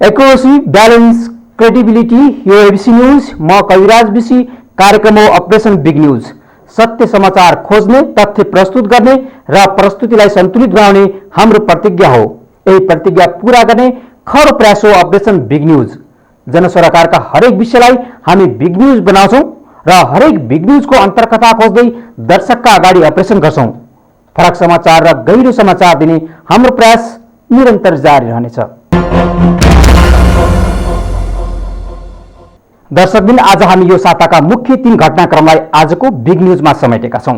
Accuracy, balance, credibility, यो ABC news. म कविराज BC. कार्यक्रम हो अपरेसन बिग न्यूज। सत्य समाचार खोज्ने, तथ्य प्रस्तुत गर्ने र प्रस्तुतिलाई सन्तुलित बनाउने हाम्रो प्रतिज्ञा हो। यही प्रतिज्ञा पूरा गर्ने खर प्रयास हो अपरेसन बिग न्यूज। जनसरोकारका हरेक विषयलाई हामी बिग न्यूज बनाउँछौँ र हरेक बिग न्यूजको अन्तर्कथा खोज्दै दर्शकका अगाडि अपरेसन गर्छौँ। फरक समाचार र गहिरो समाचार दिने हाम्रो प्रयास निरन्तर जारी रहनेछ। दर्शकबिन, आज हामी यो साताका मुख्य 3 घटनाक्रमलाई आजको बिग न्यूजमा समेटेका छौं।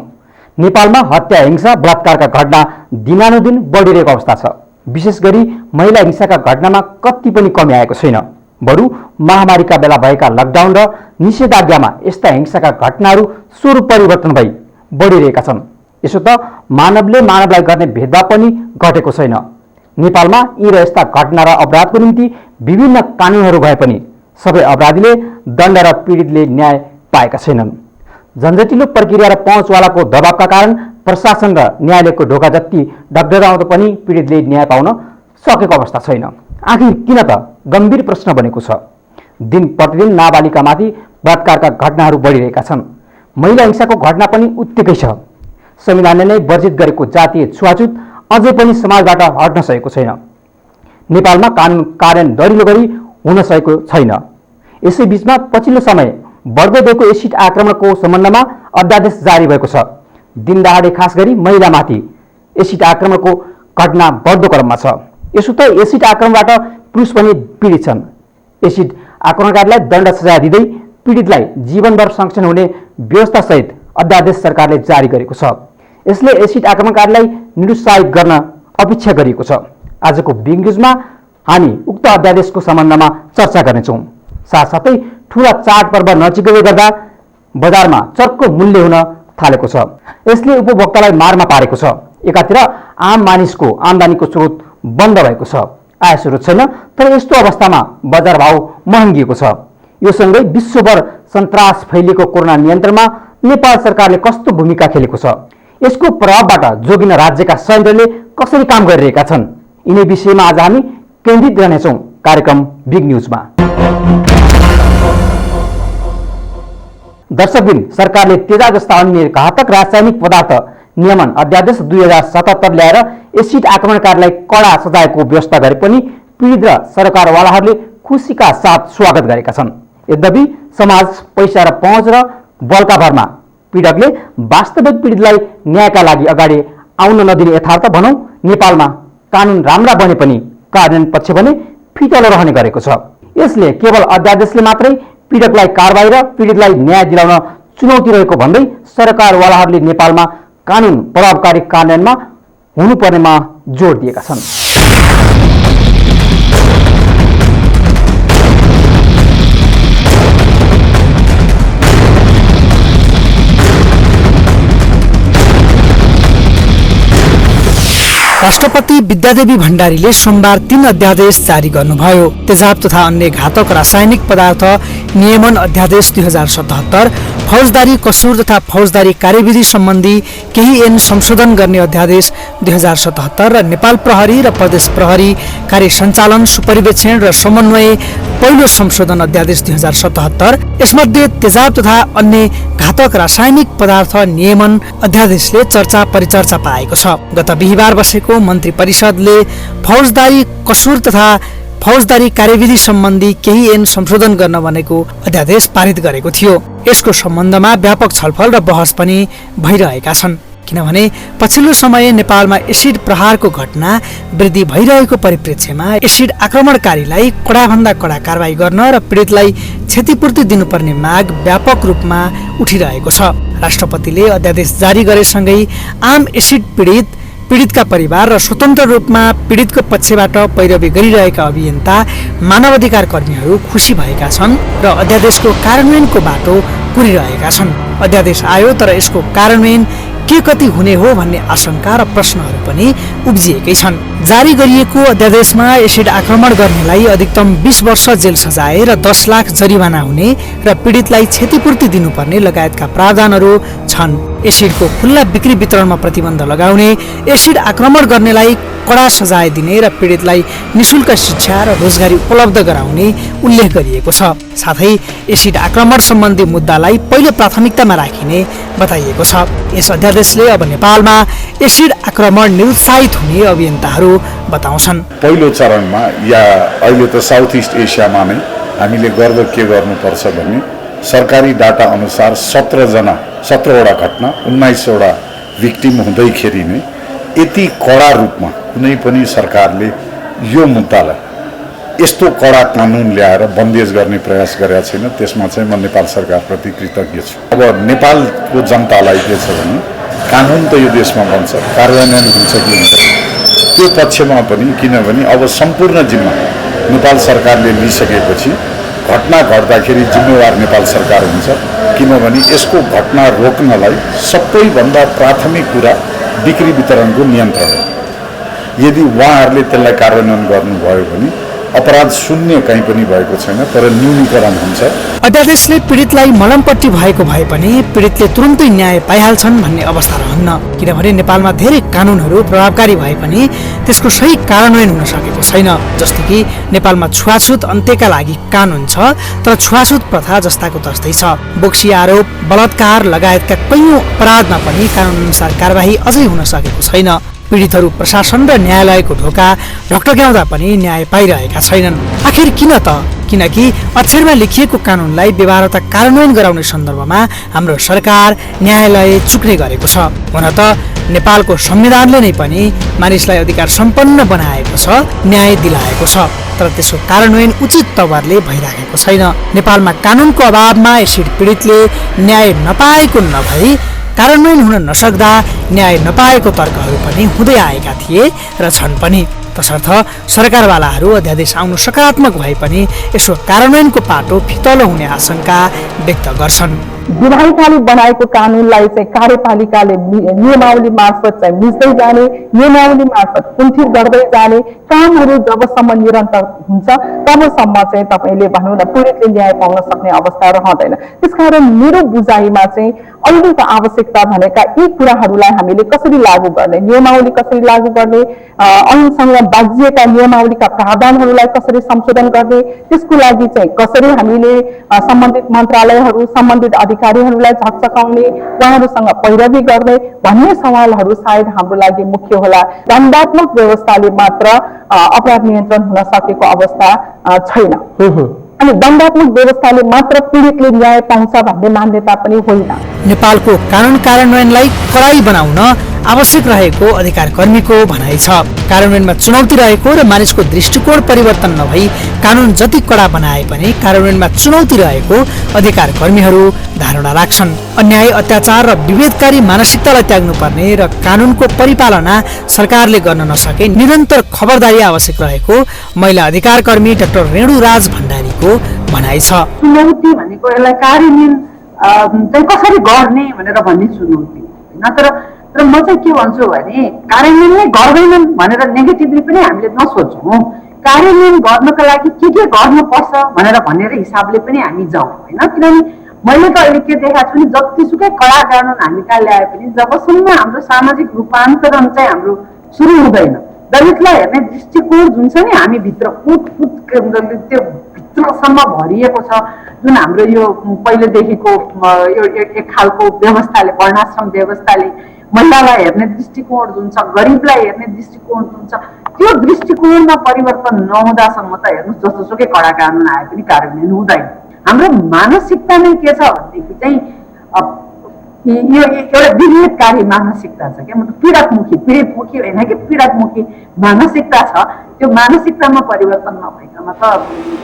नेपालमा हत्या, हिंसा, बलात्कारका घटना दिनानुदिन बढिरहेको अवस्था छ। विशेष गरी महिला हिंसाका घटनामा कति पनि कमी आएको छैन। बरु महामारीका बेला भएका लकडाउन र निषेधाज्ञामा यस्ता हिंसाका घटनाहरू स्वरूप परिवर्तन भई बढिरहेका छन्। यसो त मानवले मानवलाई गर्ने भेदभाव पनि घटेको छैन। नेपालमा यी र यस्ता घटना र अपराधको निम्ति विभिन्न कानुनहरू भए पनि सबै अपराधीले दण्ड र पीडितले न्याय पाएका छैनन्। झन्झटिलो प्रक्रिया र पहुँचवालाको दबावका कारण प्रशासन र न्यायालयको ढोका जति डगडगाउँदा पनि पीडितले न्याय पाउन सकेको अवस्था छैन। आखिर किन त गम्भीर प्रश्न बनेको छ। दिन प्रतिदिन नाबालिकामाथि बलात्कारका घटनाहरू बढिरहेका छन्। महिला हिंसाको घटना पनि उत्तिकै छ। संविधानले नै वर्जित गरेको जातीय छुवाछुत अझै पनि समाजबाट हट्न सकेको छैन। नेपालमा कानुन कार्यान्वयन दरिलो गरी हुन सकेको छैन। यसै बीचमा पछिल्लो समय बढ्दै गएको एसिड आक्रमणको सम्बन्धमा अध्यादेश जारी भएको छ। दिनदहाडे खास गरी महिलामाथि एसिड आक्रमणको घटना बढ्दो क्रममा छ। यसो त एसिड आक्रमणबाट पुरुष पनि पीडित छन्। एसिड आक्रमणकारीलाई दण्ड सजाय दिँदै पीडितलाई जीवनभर संरक्षण हुने व्यवस्थासहित अध्यादेश सरकारले जारी गरेको छ। यसले एसिड आक्रमणकारीलाई निरुत्साहित गर्न अपेक्षा गरिएको छ। आजको बिग न्यूजमा हामी उक्त अध्यादेशको सम्बन्धमा चर्चा गर्नेछौँ। साथसाथै ठूला चाडपर्व नजिकै गर्दा बजारमा चर्को मूल्य हुन थालेको छ। यसले उपभोक्तालाई मारमा पारेको छ। एकातिर आम मानिसको आम्दानीको स्रोत बन्द भएको छ, आय स्रोत छैन। तर यस्तो अवस्थामा बजार भाव महँगिएको छ। यो सँगै विश्वभर सन्तास फैलिएको कोरोना नियन्त्रणमा नेपाल सरकारले कस्तो भूमिका खेलेको छ, यसको प्रभावबाट जोगिन राज्यका संयन्त्रले कसरी काम गरिरहेका छन्, यिनै विषयमा आज हामी केन्द्रित रहनेछौँ कार्यक्रम बिग न्यूजमा। दर्शकबिन, सरकारले तेजाब जस्ता अन्य घातक रासायनिक पदार्थ नियमन अध्यादेश 2077 ल्याएर एसिड आक्रमणकारीलाई कडा सजायको व्यवस्था गरे पनि पीडित र सरकारवालाहरूले खुसीका साथ स्वागत गरेका छन्। यद्यपि समाज पैसा र पहुँच र बलका भरमा पीडकले वास्तविक पीडितलाई न्यायका लागि अगाडि आउन नदिने यथार्थ भनौँ नेपालमा कानुन राम्रा बने पनि कार्यान्वयन पक्ष भने फितलो रहने गरेको छ। यसले केवल अध्यादेशले मात्रै पीडकलाई कारबाही र पीडितलाई न्याय दिलाउन चुनौती रहेको भन्दै सरकारवालाहरूले नेपालमा कानुन प्रभावकारी कार्यान्वयनमा हुनुपर्नेमा जोड दिएका छन्। राष्ट्रपति विद्यादेवी भण्डारीले सोमबार 3 अध्यादेश जारी गर्नुभयो। तेजाब तथा अन्य घातक रासायनिक पदार्थ नियमन अध्यादेश 2077, फौजदारी कसुर तथा फौजदारी कार्यविधि सम्बन्धी केही ऐन संशोधन गर्ने अध्यादेश 2077 र नेपाल प्रहरी र प्रदेश प्रहरी कार्य सञ्चालन, सुपरिवेक्षण र समन्वय पहिलो संशोधन अध्यादेश 2077। यसमध्ये तेजाब तथा अन्य घातक रासायनिक पदार्थ नियमन अध्यादेशले चर्चा परिचर्चा पाएको छ। गत बिहिबार बसेको मन्त्री परिषदले फौजदारी कसुर तथा फौजदारी कार्यविधि सम्बन्धी केही ऐन संशोधन गर्न भनेको अध्यादेश पारित गरेको थियो। यसको सम्बन्धमा व्यापक छलफल र बहस पनि भइरहेका छन्। किनभने पछिल्लो समय नेपालमा एसिड प्रहारको घटना वृद्धि भइरहेको परिप्रेक्ष्यमा एसिड आक्रमणकारीलाई कडाभन्दा कडा कारबाही गर्न र पीडितलाई क्षतिपूर्ति दिनुपर्ने माग व्यापक रूपमा उठिरहेको छ। राष्ट्रपतिले अध्यादेश जारी गरेसँगै आम एसिड पीडितका परिवार र स्वतन्त्र रूपमा पीडितको पक्षबाट पैरवी गरिरहेका अभियन्ता मानवाधिकार कर्मीहरू खुसी भएका छन् र अध्यादेशको कार्यान्वयनको बाटो पुरिरहेका छन्। अध्यादेश आयो तर यसको कार्यान्वयन के कति हुने हो भन्ने आशंका र प्रश्नहरू पनि उब्जिएकै छन्। जारी गरिएको अध्यादेशमा एसिड आक्रमण गर्नेलाई अधिकतम 20 वर्ष जेल सजाय र 10 लाख जरिवाना हुने र पीडितलाई क्षतिपूर्ति दिनुपर्ने लगायतका प्रावधानहरू छन्। एसिडको खुल्ला बिक्री वितरणमा प्रतिबन्ध लगाउने, एसिड आक्रमण गर्नेलाई कडा सजाय दिने र पीडितलाई निशुल्क शिक्षा र रोजगारी उपलब्ध गराउने उल्लेख गरिएको छ। साथै एसिड आक्रमण सम्बन्धी मुद्दालाई पहिलो प्राथमिकतामा राखिने बताइएको छ। यस अध्यादेशले अब नेपालमा एसिड आक्रमण निरुत्साहित हुने अभियन्ताहरू बताउँछन्। पहिलो चरणमा या अहिले त साउथ इस्ट एसियामा नै हामीले गर्व के गर्नुपर्छ भने सरकारी डाटा अनुसार 17वटा घटना 19वटा भिक्टिम हुँदैखेरि नै यति कडा रूपमा कुनै पनि सरकारले यो मुद्दालाई यस्तो कडा कानुन ल्याएर बन्देज गर्ने प्रयास गरेका छैन। त्यसमा चाहिँ म नेपाल सरकारप्रति कृतज्ञ छु। अब नेपालको जनतालाई के छ भने कानुन त यो देशमा बन्छ, कार्यान्वयन हुन्छ कि हुन्छ त्यो पक्षमा पनि, किनभने अब सम्पूर्ण जिम्मा नेपाल सरकारले लिइसकेपछि घटना घट्दाखेरि जिम्मेवार नेपाल सरकार हुन्छ। किनभने यसको घटना रोक्नलाई सबैभन्दा प्राथमिक कुरा बिक्री वितरणको नियन्त्रण हो। यदि उहाँहरूले त्यसलाई कार्यान्वयन गर्नुभयो भने अपराध शून्य कहीँ पनि भएको छैन, तर न्यूनीकरण हुन्छ। अध्यादेशले पीडितलाई मलमपट्टि भएको भए पनि पीडितले तुरुन्तै न्याय पाइहाल्छन् भन्ने अवस्था रहन्न। किनभने नेपालमा धेरै कानुनहरू प्रभावकारी भए पनि त्यसको सही कार्यान्वयन हुन सकेको छैन। जस्तो कि नेपालमा छुवाछुत अन्त्यका लागि कानुन छ, तर छुवाछुत प्रथा जस्ताको तस्तै छ। बोक्सी आरोप, बलात्कार लगायतका कैयौं अपराधमा पनि कानुन अनुसार कारबाही अझै हुन सकेको छैन। पीडितहरू प्रशासन र न्यायालयको ढोका ढकढक्याउँदा पनि न्याय पाइरहेका छैनन्। आखिर किन त? किनकि अक्षरमा लेखिएको कानुनलाई व्यवहारता कार्यान्वयन गराउने सन्दर्भमा हाम्रो सरकार न्यायालय चुक्ने गरेको छ। हुन त नेपालको संविधानले नै पनि मानिसलाई अधिकार सम्पन्न बनाएको छ, न्याय दिलाएको छ, तर त्यसको कार्यान्वयन उचित तवरले भइरहेको छैन। नेपालमा कानुनको अभावमा एसिड पीडितले न्याय नपाएको नभई कार्यान्वयन हुन नसक्दा न्याय नपाएको तर्कहरू पनि हुँदै आएका थिए र छन् पनि। तसर्थ सरकारवालाहरू अध्यादेश आउनु सकारात्मक भए पनि यसो कार्यान्वयनको पाटो फितलो हुने आशंका व्यक्त गर्छन्। विधायिकाले बनाएको कानुनलाई चाहिँ कार्यपालिकाले नियमावली मार्फत चाहिँ मिच्दै जाने, नियमावली मार्फत कुण्ठित गर्दै जाने कामहरू जबसम्म निरन्तर हुन्छ तबसम्म चाहिँ तपाईँले भनौँ न पीडितले न्याय पाउन सक्ने अवस्था रहँदैन। त्यसकारण मेरो बुझाइमा चाहिँ अहिलेको आवश्यकता भनेका यी कुराहरूलाई हामीले कसरी लागू गर्ने, नियमावली कसरी लागू गर्ने, ऐनसँग बाजिएका नियमावलीका प्रावधानहरूलाई कसरी संशोधन गर्ने, त्यसको लागि चाहिँ कसरी हामीले सम्बन्धित मन्त्रालयहरू, सम्बन्धित अधिकारीहरूलाई झकझकाउने, उहाँहरूसँग पैरवी गर्ने भन्ने सवालहरू सायद हाम्रो लागि मुख्य होला। दण्डात्मक व्यवस्थाले मात्र अपराध नियन्त्रण हुन सकेको अवस्था छैन अनि दण्डात्मक व्यवस्थाले मात्र पीडितले न्याय पाउँछ भन्ने मान्यता पनि होइन। नेपालको कानुन कार्यान्वयनलाई कडाई बनाउन आवश्यक रहेको अधिकार कर्मीको भनाइ छ। कार्यान्वयनमा चुनौती रहेको र मानिसको दृष्टिकोण परिवर्तन नभई कानुन जति कडा बनाए पनि कार्यान्वयनमा चुनौती रहेको अधिकार कर्मीहरू धारणा राख्छन्। अन्याय, अत्याचार र विभेदकारी मानसिकतालाई त्याग्नुपर्ने र कानुनको परिपालना सरकारले गर्न नसके निरन्तर खबरदारी आवश्यक रहेको महिला अधिकार कर्मी डाक्टर रेणुराज भण्डारीको भनाइ छ। चुनौती भनेको यसलाई कार्यान्वयन चाहिँ कसरी गर्ने भनेर भन्ने चुनौती होइन। तर म चाहिँ के भन्छु भने कार्यान्वयन नै गर्दैनन् भनेर नेगेटिभली पनि हामीले नसोचौँ। कार्यान्वयन गर्नको लागि के गर्नुपर्छ भनेर भनेर हिसाबले पनि हामी जाउँ होइन। किनभने मैले त अहिले के देखाएको छु भने जतिसुकै कडा कानुन हामी कहाँ ल्याए पनि जबसम्म हाम्रो सामाजिक रूपान्तरण चाहिँ हाम्रो सुरु हुँदैन, दलितलाई हेर्ने दृष्टिकोण जुन छ नि हामी भित्र कुट त्यो भित्रसम्म भरिएको छ, जुन हाम्रो यो पहिलेदेखिको यो एक खालको व्यवस्थाले, वर्णाश्रम व्यवस्थाले महिलालाई हेर्ने दृष्टिकोण जुन छ, गरिबलाई हेर्ने दृष्टिकोण जुन छ, त्यो दृष्टिकोणमा परिवर्तन नहुँदासम्म त हेर्नुहोस् जस्तोसुकै कडा कानुन आए पनि कार्यान्वयन हुँदैन। हाम्रो मानसिकता नै के छ भनेदेखि चाहिँ यो एउटा विभेदकारी मानसिकता छ क्या, मतलब पीडितमुखी होइन कि पीडितमुखी मानसिकता छ। त्यो मानसिकतामा परिवर्तन नभइकन त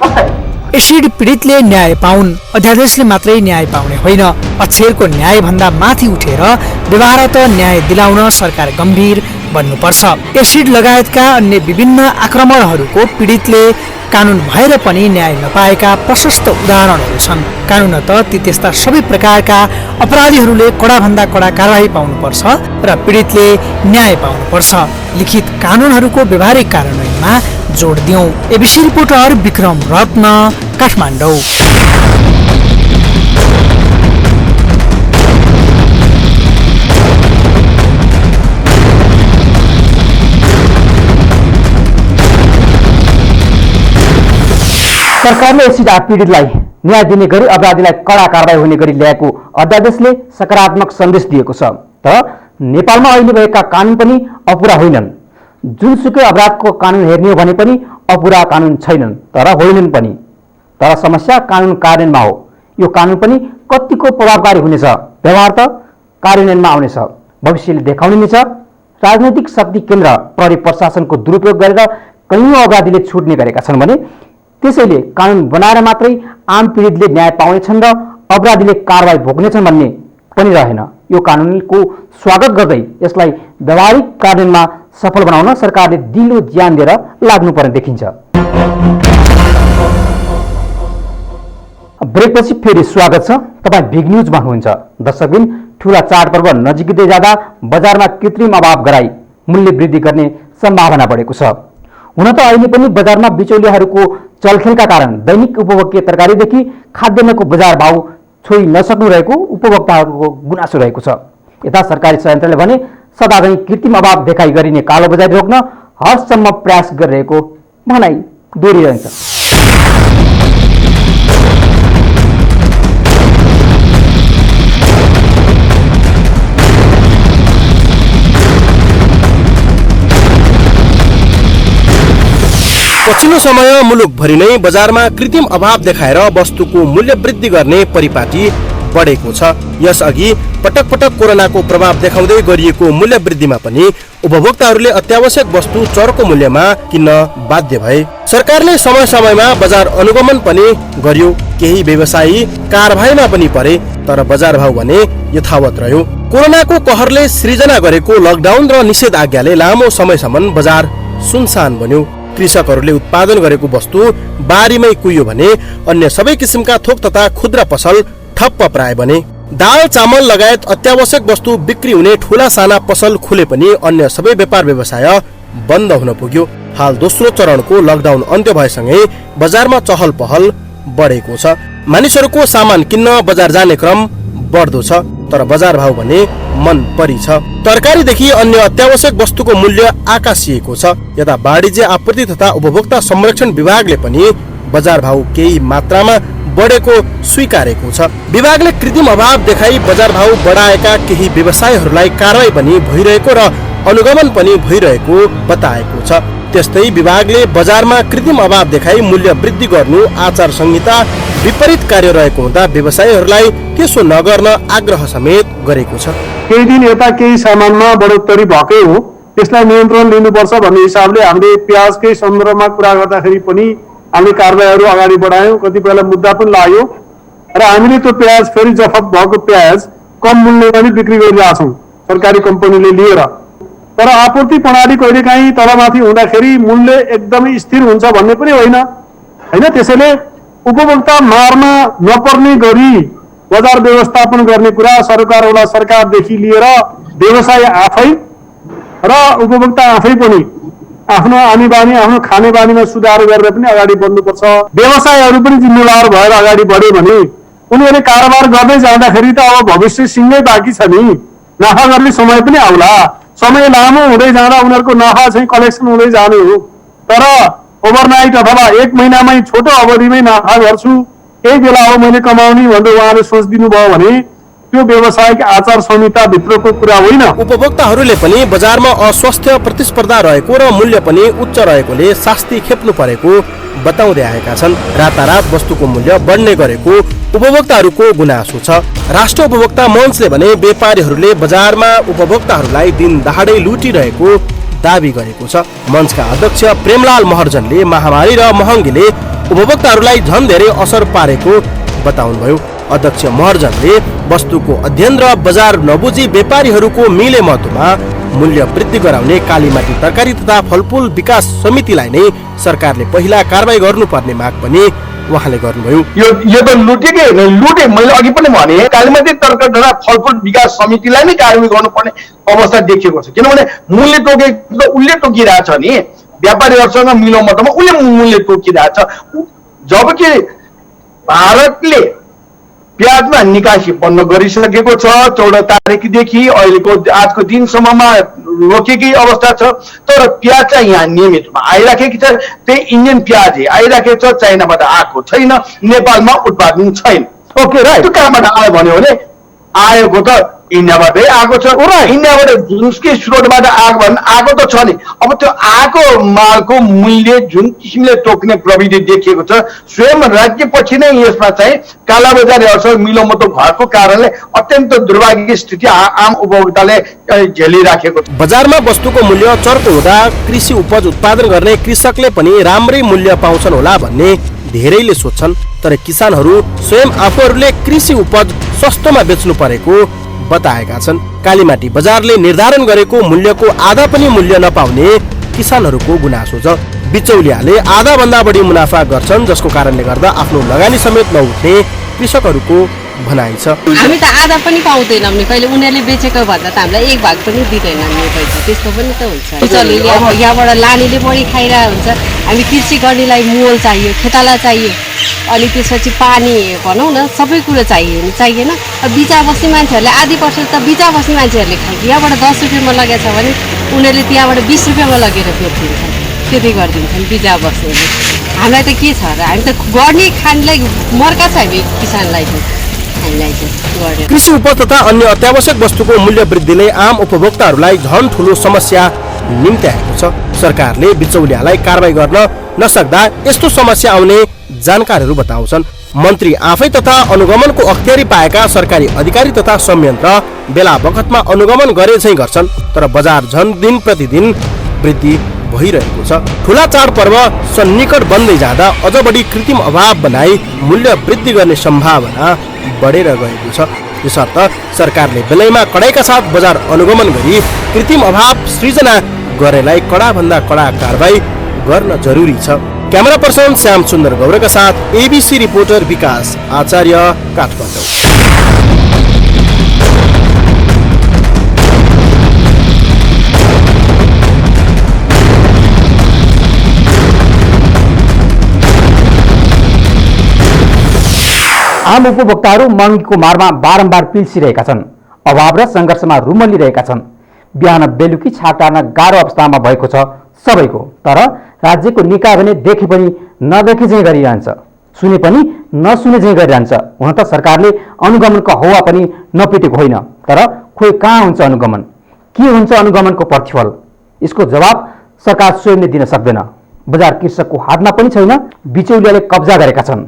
कसरी? एसिड पीडितले न्याय पाउन्, अध्यादेशले मात्रै न्याय पाउने होइन। अक्षरको न्याय भन्दा माथि उठेर व्यवहारत न्याय दिलाउन सरकार गम्भीर बन्नुपर्छ। एसिड लगायतका अन्य विभिन्न आक्रमणहरूको पीडितले कानुन भएर पनि न्याय नपाएका प्रशस्त उदाहरणहरू छन्। कानुनत ती त्यस्ता सबै प्रकारका अपराधीहरूले कडाभन्दा कडा कारबाही पाउनुपर्छ र पीडितले न्याय पाउनुपर्छ। लिखित कानुनहरूको व्यवहारिक कार्यान्वयनमा जोड दिउँ। एबिसी रिपोर्टर विक्रम रत्न, काठमाडौँ। सरकारले एसिड पीडितलाई न्याय दिने गरी अपराधीलाई कडा कारबाही हुने गरी ल्याएको अध्यादेशले सकारात्मक सन्देश दिएको छ। तर नेपालमा अहिले भएका कानुन पनि अपुरा होइनन्। जुनसुकै अपराधको कानुन हेर्ने हो भने पनि अपुरा कानुन छैनन्, तर होइनन् पनि। तर समस्या कानुन कार्यान्वयनमा हो। यो कानुन पनि कतिको प्रभावकारी हुनेछ, व्यवहार त कार्यान्वयनमा आउनेछ, भविष्यले देखाउने नै छ। राजनैतिक शक्ति केन्द्र प्रहरी प्रशासनको दुरुपयोग गरेर कैयौँ अपराधीले छुट्ने गरेका छन् भने त्यसैले कानुन बनाएर मात्रै आम पीडितले न्याय पाउनेछन् र अपराधीले कारबाही भोग्नेछन् भन्ने पनि रहेन। यो कानुनको स्वागत गर्दै यसलाई व्यावहारिक कार्यान्वयनमा सफल बनाउन सरकारले दिलो ज्यान दिएर लाग्नुपर्ने देखिन्छ। ब्रेकपछि फेरि स्वागत छ। तपाईँ बिग न्युजमा हुनुहुन्छ। दर्शकबिन, ठूला चाडपर्व नजिकै जाँदा बजारमा कृत्रिम अभाव गराई मूल्य वृद्धि गर्ने सम्भावना बढेको छ। हुन त अहिले पनि बजारमा बिचौलियाहरूको चलखेलका कारण दैनिक उपभोग्य तरकारीदेखि खाद्यान्नको बजार भाव छोई नसक्नु रहेको उपभोक्ताहरूको गुनासो रहेको छ। यता सरकारी संयन्त्रले भने सदाझै कृत्रिम अभाव देखाइ गरिने कालोबजारी रोक्न हदसम्म प्रयास गरिरहेको भनाइ दोहोरिरहन्छ। पछिल्लो समय मुलुकभरि नै बजारमा कृत्रिम अभाव देखाएर वस्तुको मूल्य वृद्धि गर्ने परिपाटी बढेको छ। यसअघि पटक पटक कोरोनाको प्रभाव देखाउँदै गरिएको मूल्य वृद्धिमा पनि उपभोक्ताहरूले अत्यावश्यक वस्तु चर्को मूल्यमा किन्न बाध्य भए। सरकारले समय समयमा बजार अनुगमन पनि गर्यो। केही व्यवसायी कारबाहीमा पनि परे, तर बजार भाव भने यथावत रह्यो। कोरोनाको कहरले सृजना गरेको लकडाउन र निषेधाज्ञाले लामो समयसम्म बजार सुनसान बन्यो। कृषकहरूले उत्पादन गरेको वस्तु बारीमै कुहियो भने अन्य सबै किसिमका थोक तथा खुद्रा पसल ठप्प प्राय बने। दाल चामल लगायत अत्यावश्यक वस्तु बिक्री हुने ठूला साना पसल खुले पनि अन्य सबै व्यापार व्यवसाय बन्द हुन पुग्यो। हाल दोस्रो चरणको लकडाउन अन्त्य भएसँगै बजारमा चहल पहल बढेको छ। मानिसहरूको सामान किन्न बजार जाने क्रम बढ्दो छ, तर बजार भाव भने मन परी छ। तरकारीदेखि अन्य अत्यावश्यक वस्तुको मूल्य आकाशिएको छ। यता वाणिज्य आपूर्ति तथा उपभोक्ता संरक्षण विभागले पनि बजार भाव केही मात्रामा बढेको स्वीकारेको छ। विभागले कृत्रिम अभाव देखाई बजार भाव बढाएका केही व्यवसायीहरूलाई कारबाही पनि भइरहेको र अनुगमन पनि भइरहेको बताएको छ। त्यस्तै विभागले बजारमा कृत्रिम अभाव देखाई मूल्य वृद्धि गर्नु आचार संहिता विपरीत कार्य रहेको हुँदा व्यवसायीहरूलाई त्यसो नगर्न आग्रह समेत गरेको छ। केही दिन यता केही सामानमा बढोत्तरी भएकै हो, त्यसलाई नियन्त्रण लिनुपर्छ भन्ने हिसाबले हामीले प्याजकै सन्दर्भमा कुरा गर्दाखेरि पनि हामीले कारबाहीहरू अगाडि बढायौँ। कतिपयलाई मुद्दा पनि लाग्यो र हामीले त्यो प्याज फेरि जफत भएको प्याज कम मूल्यमा पनि बिक्री गरिरहेछौँ सरकारी कम्पनीले लिएर। तर आपूर्ति प्रणाली कहिलेकाहीँ तलमाथि हुँदाखेरि मूल्य एकदमै स्थिर हुन्छ भन्ने पनि होइन। त्यसैले उपभोक्ता मार्न नपर्ने गरी बजार व्यवस्थापन गर्ने कुरा सरकारदेखि लिएर व्यवसाय आफै र उपभोक्ता आफै पनि आफ्नो आनी बानी आफ्नो खाने बानीमा सुधार गरेर पनि अगाडि बढ्नुपर्छ। व्यवसायहरू पनि जिम्मेवार भएर अगाडि बढ्यो भने उनीहरूले कारोबार गर्दै जाँदाखेरि त अब भविष्य सिँगै बाँकी छ नि, नाफा गर्ने समय पनि आउला। समय लामो हुँदै जाँदा उनीहरूको नाफा चाहिँ कलेक्सन हुँदै जाने हो। तर ओभरनाइट अथवा एक महिनामै छोटो अवधिमै नाफा गर्छु, केही बेला अब मैले कमाउने भनेर उहाँले सोचिदिनु भयो भने त्यो व्यावसायिक आचार संहिता भित्रको कुरा होइन। उपभोक्ताहरूले पनि बजारमा अस्वस्थ प्रतिस्पर्धा रहेको र मूल्य पनि उच्च रहेकोले शास्ति खेप्नु परेको बताउँदै आएका छन्। रातारात वस्तुको मूल्य बढ्ने गरेको उपभोक्ताहरूको गुनासो छ। राष्ट्र उपभोक्ता मञ्चले भने व्यापारीहरूले बजारमा उपभोक्ताहरूलाई दिन दहाडै लुटिरहेको दाबी गरेको छ। मञ्चका अध्यक्ष प्रेमलाल महर्जनले महामारी र महँगीले उपभोक्ताहरूलाई झन धेरै असर पारेको बताउनुभयो। अध्यक्ष महर्जनले वस्तुको अध्ययन र बजार नबुझी व्यापारीहरूको मिले मतमा मूल्य वृद्धि गराउने कालीमाटी तरकारी तथा फलफूल विकास समितिलाई नै सरकारले पहिला कारबाही गर्नुपर्ने माग पनि उहाँले गर्नुभयो। यो त लुटेकै होइन, लुटे। मैले अघि पनि भने कालीमाटी तरकारी तथा फलफूल विकास समितिलाई नै कारबाही गर्नुपर्ने अवस्था देखिएको छ। किनभने मूल्य तोकेको उसले तोकिरहेछ नि, व्यापारीहरूसँग मिलोमतोमा उसले मूल्य तोकिरहेछ। जबकि भारतले प्याजमा निकासी बन्द गरिसकेको छ। 14 तारिकदेखि अहिलेको आजको दिनसम्ममा रोकेकै अवस्था छ। तर प्याज चाहिँ यहाँ नियमित रूपमा आइराखेको छ। त्यही इन्डियन प्याज आइराखेको छ, चाइनाबाट आएको छैन, नेपालमा उत्पादन छैन। Okay right. त्यो कहाँबाट आयो भन्यो भने आएको त इन्डियाबाटै आएको छ। इन्डियाबाट जुनकै स्रोतबाट आएको भने आएको त छ नि। अब त्यो आएको मालको मूल्य जुन किसिमले तोक्ने प्रविधि देखिएको छ, स्वयं राज्यपछि नै यसमा चाहिँ कालाबजारीहरूसँग मिलोमतो भएको कारणले अत्यन्त दुर्भाग्य स्थिति आम उपभोक्ताले झेलिराखेको छ। बजारमा वस्तुको मूल्य चर्को हुँदा कृषि उपज उत्पादन गर्ने कृषकले पनि राम्रै मूल्य पाउँछन् होला भन्ने धेरैले सोच्छन्। तर किसानहरू स्वयं आफूहरूले कृषि उपज सस्तोमा बेच्नु परेको बताएका छन्। कालीमाटी बजारले निर्धारण गरेको मूल्यको आधा पनि मूल्य नपाउने किसानहरूको गुनासो छ। बिचौलियाले आधा भन्दा बढी मुनाफा गर्छन्, जसको कारणले गर्दा आफ्नो लगानी समेत नउठ्ने कृषकहरूको भनाइ छ। हामी त आधा पनि पाउँदैनौँ नि, कहिले उनीहरूले बेचेको भन्दा त हामीलाई एक भाग पनि दिँदैनन् नि पैसा। त्यस्तो पनि त हुन्छ। बिचौलीले अब यहाँबाट लानेले बढी खाइरहेको हुन्छ। हामी कृषि गर्नेलाई मोल चाहियो, खेताला चाहियो, अनि त्यसपछि पानी भनौँ न सबै कुरो चाहिएन। अब बिचा बस्ने मान्छेहरूले आधी पर्छ त बिचा बस्ने मान्छेहरूले खान्छ। यहाँबाट 10 रुपियाँमा लगेको छ भने उनीहरूले त्यहाँबाट 20 रुपियाँमा लगेर बेचिदिन्छन्। त्यति गरिदिन्छन् बिचा बस्नेले। हामीलाई त के छ र, हामी त गर्ने खानेलाई मर्का छ। हामी किसानलाई कृषि उपज तथा अन्य अत्यावश्यक वस्तुको मूल्य वृद्धिले आम उपभोक्ताहरूलाई झन ठूलो समस्या निम्त्याएको छ। सरकारले बिचौलियालाई कारबाही गर्न नसक्दा यस्तो समस्या आउने जानकारहरू बताउँछन्। मन्त्री आफै तथा अनुगमनको अख्तियारी पाएका सरकारी अधिकारी तथा संयन्त्र बेला बखतमा अनुगमन गरे चाहिँ गर्छन्, तर बजार झन दिन प्रतिदिन वृद्धि भइरहेको छ। ठुला चाडपर्व सन्निकट बन्दै जाँदा अझ बढी कृत्रिम अभाव बनाई मूल्य वृद्धि गर्ने सम्भावना बढेर गएको छ। यसर्थ सरकारले बेलैमा कडाइका साथ बजार अनुगमन गरी कृत्रिम अभाव सृजना गरेलाई कडा भन्दा कडा कारबाही गर्न जरुरी छ। क्यामेरा पर्सन श्याम सुन्दर गौरका साथ एबीसी रिपोर्टर विकास आचार्य, काठमाडौँ। आम उपभोक्ताहरू महँगीको मारमा बारम्बार पिल्सिरहेका छन्। अभाव र सङ्घर्षमा रुमलिरहेका छन्। बिहान बेलुकी छाक टार्न गाह्रो अवस्थामा भएको छ सबैको। तर राज्यको निकाय भने देखे पनि नदेखे चाहिँ गरिरहन्छ, सुने पनि नसुने चाहिँ गरिरहन्छ। हुन त सरकारले अनुगमनको हौवा पनि नपिटेको होइन, तर खोइ कहाँ हुन्छ अनुगमन, के हुन्छ अनुगमनको प्रतिफल, यसको जवाब सरकार स्वयंले दिन सक्दैन। बजार कृषकको हातमा पनि छैन, बिचौलियाले कब्जा गरेका छन्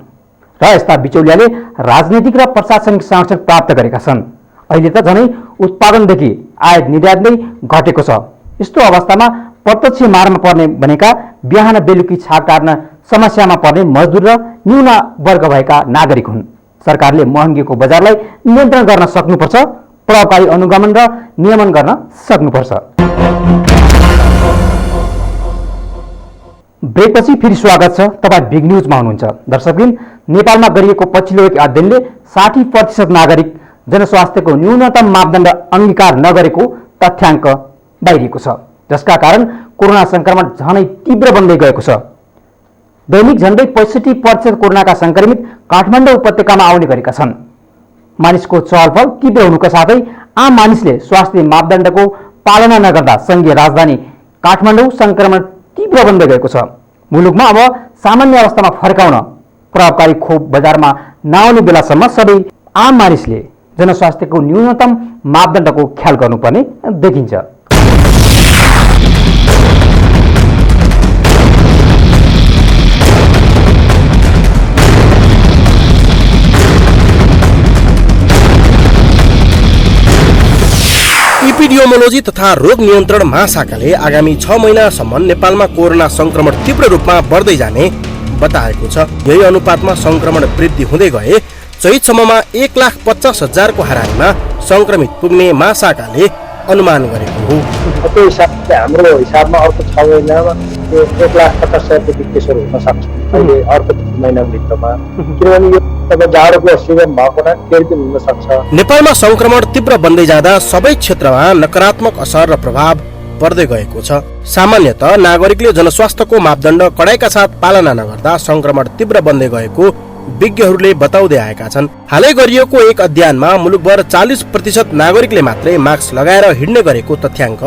र यस्ता बिचौलियाले राजनीतिक र प्रशासनिक संरक्षण प्राप्त गरेका छन्। अहिले त झनै उत्पादनदेखि आयात निर्यात नै घटेको छ। यस्तो अवस्थामा प्रत्यक्ष मारमा पर्ने भनेका बिहान बेलुकी छाक टार्न समस्यामा पर्ने मजदुर र न्यून वर्ग भएका नागरिक हुन्। सरकारले महँगीको बजारलाई नियन्त्रण गर्न सक्नुपर्छ, प्रभावकारी अनुगमन र नियमन गर्न सक्नुपर्छ। ब्रेकपछि फेरि स्वागत छ। तपाईँ बिग न्युजमा हुनुहुन्छ। दर्शकबिन, नेपालमा गरिएको पछिल्लो एक अध्ययनले 60% नागरिक जनस्वास्थ्यको न्यूनतम मापदण्ड अंगीकार नगरेको तथ्याङ्क बाहिरिएको छ, जसका कारण कोरोना संक्रमण झनै तीव्र बन्दै गएको छ। दैनिक झन्डै 65% कोरोनाका संक्रमित काठमाडौँ उपत्यकामा आउने गरेका छन्। मानिसको चहलपहल तीव्र हुनुका साथै आम मानिसले स्वास्थ्य मापदण्डको पालना नगर्दा संघीय राजधानी काठमाडौँ संक्रमण तीव्र बन्दै गएको छ। मुलुकमा अब सामान्य अवस्थामा फर्काउन प्रभावकारी खोप बजारमा नआउने बेलासम्म सबै आम मानिसले जनस्वास्थ्यको न्यूनतम मापदण्डको ख्याल गर्नुपर्ने देखिन्छ। एपिडियोमोलोजी तथा रोग नियन्त्रण महाशाखाले आगामी 6 महिनासम्म नेपालमा कोरोना संक्रमण तीव्र रूपमा बढ्दै जाने बताएको छ। यही अनुपातमा संक्रमण वृद्धि हुँदै गए चैतसम्ममा 1,50,000 को हाराहारीमा संक्रमित पुग्ने महाशाखाले अनुमान गरेको हो। त्यो हिसाबले हाम्रो हिसाबमा अर्को 6 महिनामा त्यो 1,50,000 केसहरू हुन सक्छ अहिले अर्को 3 महिनाभित्रमा, किनभने यो तपाईँ जाडोको सिजन भएको हुनाले फेरि पनि हुन सक्छ। नेपालमा संक्रमण तीव्र बन्दै जाँदा सबै क्षेत्रमा नकारात्मक असर र प्रभाव पर्दै गएको छ। सामान्यतः नागरिकले जनस्वास्थ्यको मापदण्ड कडाइका साथ पालना नगर्दा संक्रमण तीव्र बन्दै गएको विज्ञहरूले बताउँदै आएका छन्। हालै गरिएको एक अध्ययनमा मुलुकभर 40% नागरिकले मात्रै मास्क लगाएर हिँड्ने गरेको तथ्याङ्क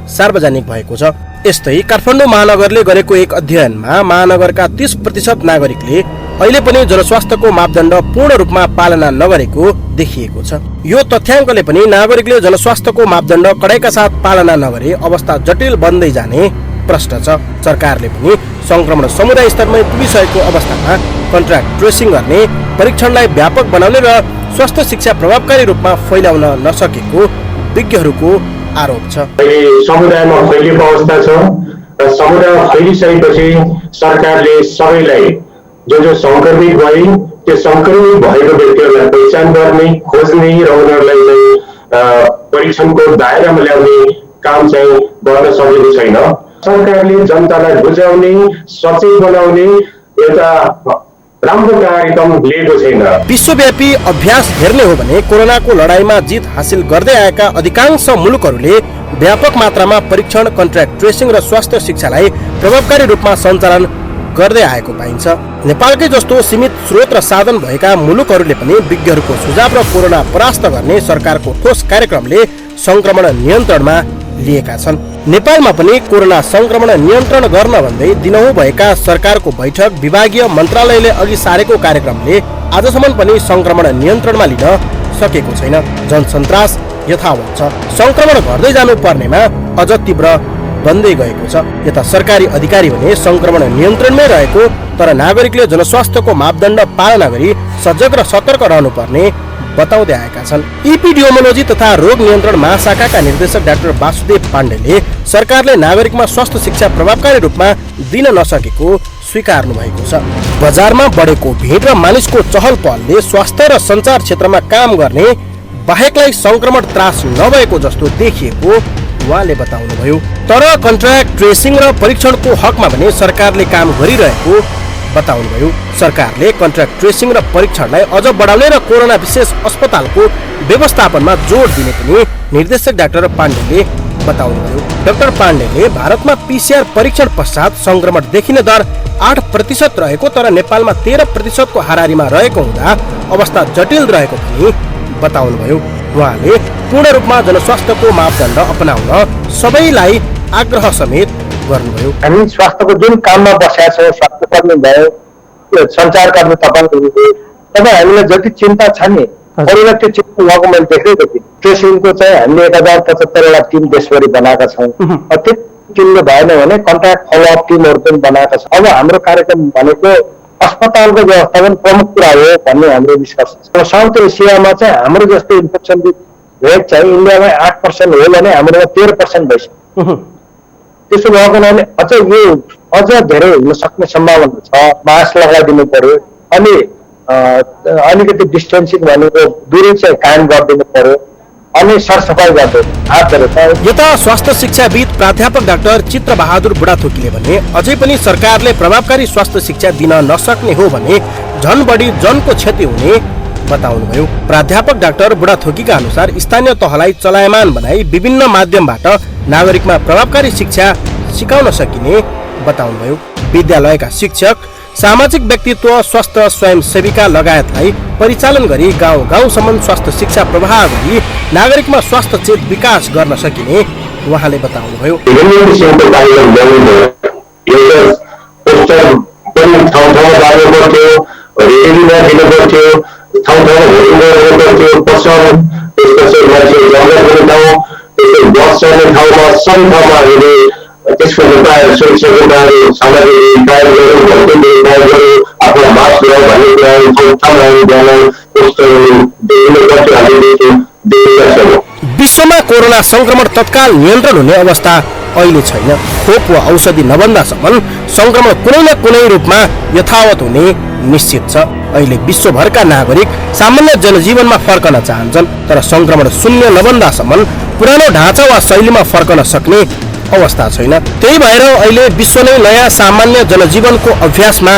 सार्वजनिक भएको छ। यस्तै काठमाडौँ महानगरले गरेको एक अध्ययनमा महानगरका 30% नागरिकले अहिले पनि जनस्वास्थ्यको मापदण्ड पूर्ण रूपमा पालना नगरेको देखिएको छ। यो तथ्याङ्कले पनि नागरिकले जनस्वास्थ्यको मापदण्ड कडाइका साथ पालना नगरे अवस्था जटिल बन्दै जाने प्रश्न छ। सरकारले पनि संक्रमण समुदाय स्तरमै पुगिसकेको अवस्थामा कन्ट्र्याक्ट ट्रेसिङ गर्ने, परीक्षणलाई व्यापक बनाउने र स्वास्थ्य शिक्षा प्रभावकारी रूपमा फैलाउन नसकेको विज्ञहरूको आरोप छ। समुदायमा फैलिएको अवस्था छ र समुदायमा फैलिसकेपछि सरकारले सबैलाई जो संक्रमित भए त्यो संक्रमित भएको व्यक्तिहरूलाई पहिचान गर्ने, खोज्ने र उनीहरूलाई परीक्षणको दायरामा ल्याउने काम चाहिँ गर्न सकेको छैन। सरकारले जनतालाई बुझाउने, सचेत बनाउने एउटा राम्रो कार्यक्रम लिएको छैन। विश्वव्यापी अभ्यास हेर्ने हो भने कोरोनाको लडाईँमा जित हासिल गर्दै आएका अधिकांश मुलुकहरूले व्यापक मात्रामा परीक्षण, कन्ट्र्याक्ट ट्रेसिङ र स्वास्थ्य शिक्षालाई प्रभावकारी रूपमा सञ्चालन गर्दै आएको पाइन्छ। नेपालकै जस्तो सीमित स्रोत र साधन भएका मुलुकहरूले पनि विज्ञहरूको सुझाव र कोरोना परास्त गर्ने सरकारको ठोस कार्यक्रमले संक्रमण नियन्त्रणमा लिएका छन्। नेपालमा पनि कोरोना संक्रमण नियन्त्रण गर्न भन्दै दिनहुँ भएका सरकारको बैठक, विभागीय मन्त्रालयले अघि सारेको कार्यक्रमले आजसम्म पनि संक्रमण नियन्त्रणमा लिन सकेको छैन। जनसन्त्रास यथावत छ। संक्रमण घट्दै जानु पर्नेमा अझ तीव्र बन्दै गएको छ। यता सरकारी अधिकारी भने संक्रमण नियन्त्रणमै रहेको तर नागरिकले जनस्वास्थ्यको मापदण्ड पालना गरी सजग र सतर्क रहनुपर्ने बताउँदै आएका छन्। इपिडियोमोलोजी तथा रोग नियन्त्रण महाशाखाका निर्देशक डाक्टर वासुदेव पाण्डेले सरकारले नागरिकमा स्वास्थ्य शिक्षा प्रभावकारी रूपमा दिन नसकेको स्वीकार्नु भएको छ। बजारमा बढेको भिड र मानिसको चहल पहलले स्वास्थ्य र सञ्चार क्षेत्रमा काम गर्ने बाहेकलाई संक्रमण त्रास नभएको जस्तो देखिएको उहाँले बताउनुभयो। तर कन्ट्र्याक्ट ट्रेसिङ र परीक्षणको हकमा भने सरकारले काम गरिरहेको बताउनुभयो। सरकारले कन्ट्र्याक्ट ट्रेसिङ र परीक्षणलाई अझ बढाउने र कोरोना विशेष अस्पतालको व्यवस्थापनमा जोड दिने पनि निर्देशक डाक्टर पाण्डेले बताउनुभयो। डाक्टर पाण्डेले भारतमा पीसीआर परीक्षण पश्चात संक्रमण देखिने दर 8% रहेको तर नेपालमा 13% को हाराहारीमा रहेको हुँदा अवस्था जटिल रहेको पनि बताउनुभयो। उहाँले पूर्ण रूपमा जनस्वास्थ्यको मापदण्ड अपनाउन सबैलाई आग्रह समेत गर्नुभयो। हामी स्वास्थ्यको जुन काममा बसेका छौँ, स्वास्थ्य कर्मी भयो, सञ्चारकर्मी तपाईहरुले, तपाईँ हामीलाई जति चिन्ता छ नि अरूलाई त्यो चिन्ता भएको मैले देख्दैको थिएँ। ट्रेसिङको चाहिँ हामीले 1075 टीम देशभरि बनाएका छौँ। त्यो टिमले भएन भने कन्ट्र्याक्ट फलोअप टिमहरू पनि बनाएका छौँ। अब हाम्रो कार्यक्रम भनेको अस्पतालको व्यवस्थापन प्रमुख कुरा हो भन्ने हाम्रो विश्वास छ। साउथ एसियामा चाहिँ हाम्रो जस्तो इन्फेक्सन रेट चाहिँ इन्डियामा 8% हो भने हाम्रोमा 13% भइसक्यो। त्यसो भएको हुनाले अझ धेरै हुन सक्ने सम्भावना छ। मास्क लगाइदिनु पर्यो, अनि अलिकति डिस्टेन्सिङ भनेको दूरी चाहिँ कायम गरिदिनु पर्यो, अनि सरसफाइ गर्दै हातहरू। यता स्वास्थ्य शिक्षाविद प्राध्यापक डाक्टर चित्र बहादुर बुढाथोकीले भने अझै पनि सरकारले प्रभावकारी स्वास्थ्य शिक्षा दिन नसक्ने हो भने झन बढी जनको क्षति हुने बताउनुभयो। प्राध्यापक डाक्टर बुढाथोकीका अनुसार स्थानीय तहलाई चलायमान बनाई विभिन्न माध्यमबाट नागरिकमा प्रभावकारी शिक्षा सिकाउन सकिने बताउनुभयो। विद्यालयका शिक्षक, सामाजिक व्यक्तित्व, स्वास्थ्य स्वयंसेविका लगायतलाई परिचालन गरी गाउँ गाउँसम्म स्वास्थ्य शिक्षा प्रवाह गरी नागरिकमा स्वास्थ्य चेत विकास गर्न सकिने उहाँले बताउनुभयो। त्यसको उपायहरू सुरक्षा उपायहरू सामाजिक उपायहरू आफ्नो मास्क लगाऊ भन्ने कुराहरू ठाउँठाउँमा देखेका छौँ। विश्वमा कोरोना संक्रमण तत्काल नियन्त्रण हुने अवस्था अहिले छैन। खोप वा औषधि नबन्दासम्म संक्रमण कुनै न कुनै रूपमा यथावत हुने निश्चित छ। अहिले विश्वभरका नागरिक सामान्य जनजीवनमा फर्कन चाहन्छन्, तर संक्रमण शून्य नबन्दासम्म पुरानो ढाँचा वा शैलीमा फर्कन सक्ने अवस्था छैन। त्यही भएर अहिले विश्व नै नयाँ सामान्य जनजीवनको अभ्यासमा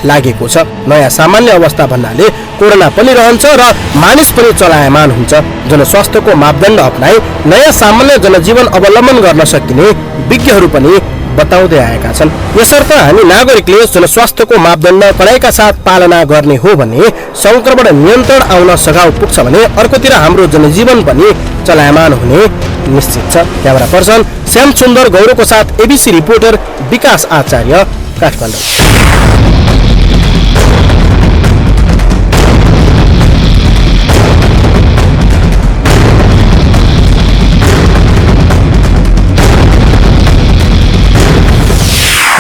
लागेको छ। नयाँ सामान्य अवस्था भन्नाले कोरोना पनि रहन्छ र मानिस पनि चलायमान हुन्छ। जनस्वास्थ्यको मापदण्ड अपनाई नयाँ सामान्य जनजीवन अवलम्बन गर्न सकिने विज्ञहरू पनि बताउँदै आएका छन्। यसर्थ हामी नागरिकले जनस्वास्थ्यको मापदण्ड कडाइका साथ पालना गर्ने हो भने संक्रमण नियन्त्रण आउन सघाउ पुग्छ भने अर्कोतिर हाम्रो जनजीवन पनि चलायमान हुने निश्चित छ। क्यामेरा पर्सन श्याम सुन्दर गौरवको साथ एबीसी रिपोर्टर विकास आचार्य, काठमाडौँ।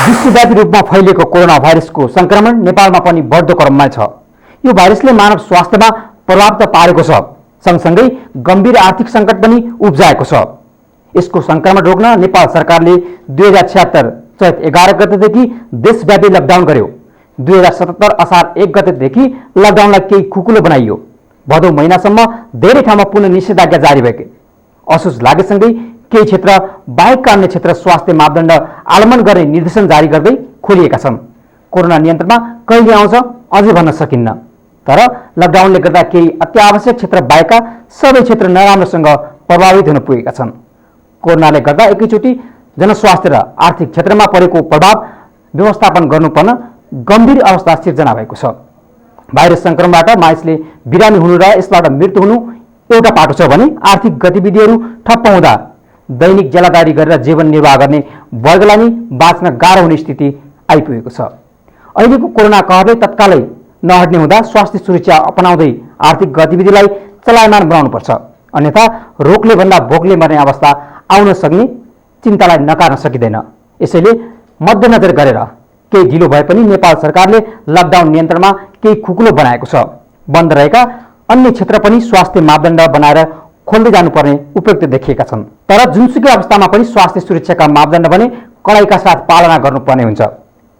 विश्वव्यापी रूपमा फैलिएको कोरोना भाइरसको संक्रमण नेपालमा पनि बढ्दो क्रममा छ। यो भाइरसले मानव स्वास्थ्यमा प्रभाव त पारेको छ, सँगसँगै गम्भीर आर्थिक सङ्कट पनि उब्जाएको छ। यसको संक्रमण रोक्न नेपाल सरकारले 2076 चैत 11 गतेदेखि देशव्यापी लकडाउन गर्यो। 2077 असार 1 गतेदेखि लकडाउनलाई केही खुकुलो बनाइयो। भदौ महिनासम्म धेरै ठाउँमा पुनः निषेधाज्ञा जारी भएकै असोज लागेसँगै केही क्षेत्र बाहेकका अन्य क्षेत्र स्वास्थ्य मापदण्ड आलम्बन गर्ने निर्देशन जारी गर्दै खोलिएका छन्। कोरोना नियन्त्रणमा कहिले आउँछ अझै भन्न सकिन्न, तर लकडाउनले गर्दा केही अत्यावश्यक क्षेत्र बाहेकका सबै क्षेत्र नराम्रोसँग प्रभावित हुन पुगेका छन्। कोरोनाले गर्दा एकैचोटि जनस्वास्थ्य र आर्थिक क्षेत्रमा परेको प्रभाव व्यवस्थापन गर्नुपर्न गम्भीर अवस्था सिर्जना भएको छ। भाइरस संक्रमणबाट मानिसले बिरामी हुनु र यसबाट मृत्यु हुनु एउटा पाटो छ भने आर्थिक गतिविधिहरू ठप्प हुँदा दैनिक जेलादारी गरेर जीवन निर्वाह गर्ने वर्गलाई नै बाँच्न गाह्रो हुने स्थिति आइपुगेको छ। अहिलेको कोरोना कहरले तत्कालै नहट्ने हुँदा स्वास्थ्य सुरक्षा अपनाउँदै आर्थिक गतिविधिलाई चलायमान बनाउनुपर्छ, अन्यथा रोगले भन्दा भोकले मर्ने अवस्था आउन सक्ने चिन्तालाई नकार्न सकिँदैन। यसैले मध्यनजर गरेर केही ढिलो भए पनि नेपाल सरकारले लकडाउन नियन्त्रणमा केही खुकुलो बनाएको छ। बन्द रहेका अन्य क्षेत्र पनि स्वास्थ्य मापदण्ड बनाएर खोल्दै जानुपर्ने उपयुक्त देखिएका छन्। तर जुनसुकै अवस्थामा पनि स्वास्थ्य सुरक्षाका मापदण्ड भने कडाइका साथ पालना गर्नुपर्ने हुन्छ।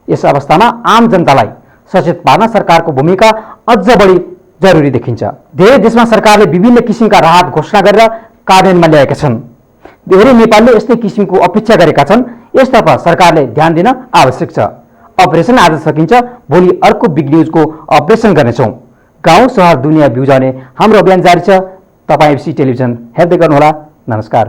यस अवस्थामा आम जनतालाई सचेत पार्न सरकारको भूमिका अझ बढी जरुरी देखिन्छ। धेरै देशमा सरकारले विभिन्न किसिमका राहत घोषणा गरेर कार्यान्वयनमा ल्याएका छन्। धेरै नेपालले यस्तै किसिमको अपेक्षा गरेका छन्। यसतर्फ सरकारले ध्यान दिन आवश्यक छ। अपरेसन आज सकिन्छ, भोलि अर्को बिग न्युजको अपरेसन गर्नेछौँ। गाउँ सहर दुनियाँ बिउजाउने हाम्रो अभियान जारी छ। तपाईँ एबीसी टेलिभिजन हेर्दै गर्नुहोला। नमस्कार।